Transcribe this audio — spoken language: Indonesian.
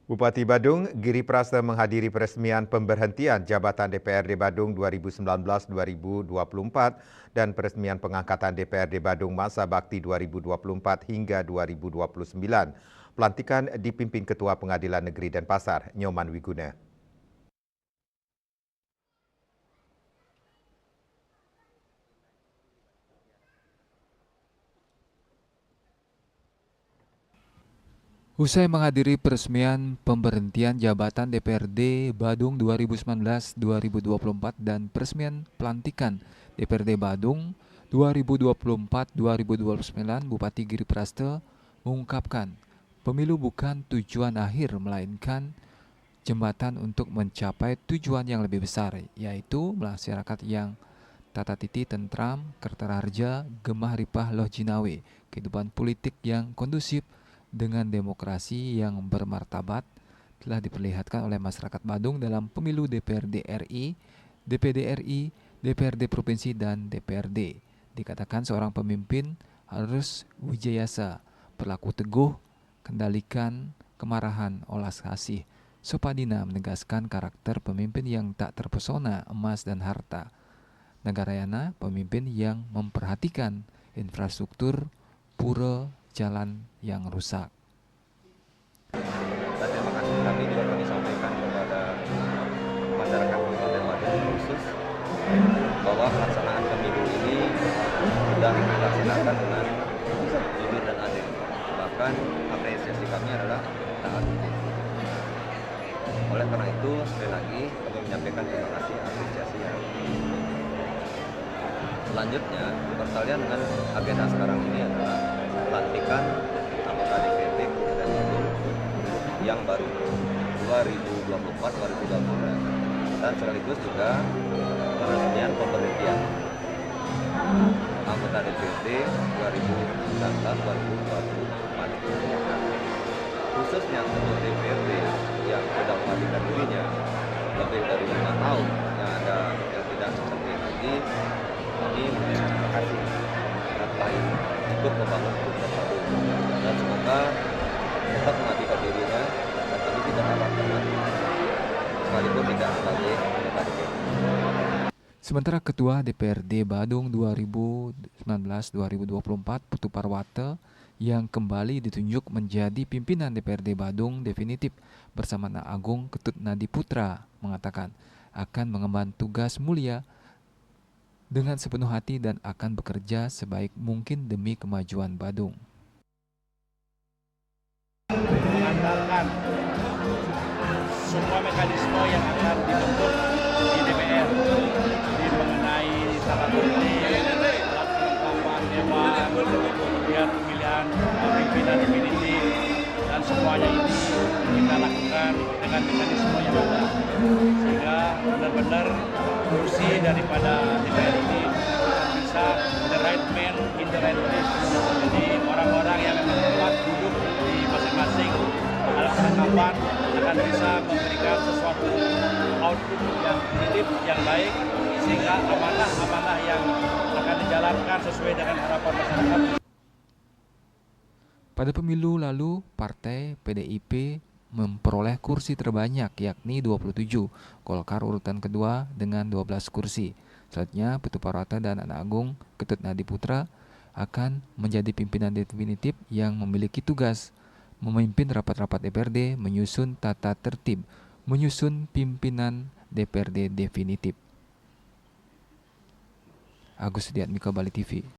Bupati Badung, Giri Prasta menghadiri peresmian pemberhentian jabatan DPRD Badung 2019-2024 dan peresmian pengangkatan DPRD Badung masa bakti 2024 hingga 2029. Pelantikan dipimpin Ketua Pengadilan Negeri Denpasar, Nyoman Wiguna. Usai menghadiri peresmian pemberhentian jabatan DPRD Badung 2019-2024 dan peresmian pelantikan DPRD Badung 2024-2029, Bupati Giri Prasta mengungkapkan pemilu bukan tujuan akhir melainkan jembatan untuk mencapai tujuan yang lebih besar, yaitu masyarakat yang tata titi tentram, kertarharja, gemah ripah loh jinawe, kehidupan politik yang kondusif dengan demokrasi yang bermartabat telah diperlihatkan oleh masyarakat Badung dalam pemilu DPRD RI, DPD RI, DPRD Provinsi, dan DPRD. Dikatakan seorang pemimpin harus wijayasa, berlaku teguh, kendalikan kemarahan, olas kasih. Sopadina menegaskan karakter pemimpin yang tak terpesona emas dan harta. Negarayana pemimpin yang memperhatikan infrastruktur, pura, jalan yang rusak. Dan terima kasih kami juga kami sampaikan kepada masyarakat Kabupaten Badung khusus bahwa pelaksanaan pemilu ini sudah dilaksanakan dengan jujur dan adil. Bahkan apresiasi kami adalah taat. Oleh karena itu, sekali lagi kami menyampaikan terima kasih apresiasi yang selanjutnya bertalian dengan agenda sekarang ini adalah pelantikan anggota DPRD Kabupaten Badung yang baru 2024-2029 dan sekaligus juga peresmian pemberhentian anggota DPRD 2019-2024 khususnya untuk DPRD yang sudah mematikan dirinya lebih dari 5 tahun yang ada yang tidak seperti lagi. Kami terima kasih dan lain ikut membangun Kabupaten Badung dan semoga tetap mematikan dirinya dan kami tidak harapkan sekalipun tidak sebagai anggota DPRD. Sementara Ketua DPRD Badung 2019-2024 Putu Parwata yang kembali ditunjuk menjadi pimpinan DPRD Badung definitif bersama Na Agung Ketut Nadi Putra mengatakan akan mengemban tugas mulia dengan sepenuh hati dan akan bekerja sebaik mungkin demi kemajuan Badung. Mengandalkan semua mekanisme yang akan dibentuk di DPR di mengenai tata tertib, alat kelengkapan dewan, kemudian pemilihan pimpinan definitif dan semuanya ini kita lakukan dengan mekanisme yang ada sehingga benar-benar kursi daripada DPR ini bisa the right man in the right place. Jadi orang-orang yang memang tepat duduk di masing-masing alat kelengkapan akan bisa memberikan sesuatu output yang positif, yang baik, sehingga amanah-amanah yang akan dijalankan sesuai dengan harapan masyarakat. Pada pemilu lalu, Partai PDIP memperoleh kursi terbanyak yakni 27, Golkar urutan kedua dengan 12 kursi. Selanjutnya, Putu Parwata dan Anak Agung Ketut Nadi Putra akan menjadi pimpinan definitif yang memiliki tugas memimpin rapat-rapat DPRD, menyusun tata tertib, menyusun pimpinan DPRD definitif. Agus Diatmika, Bali TV.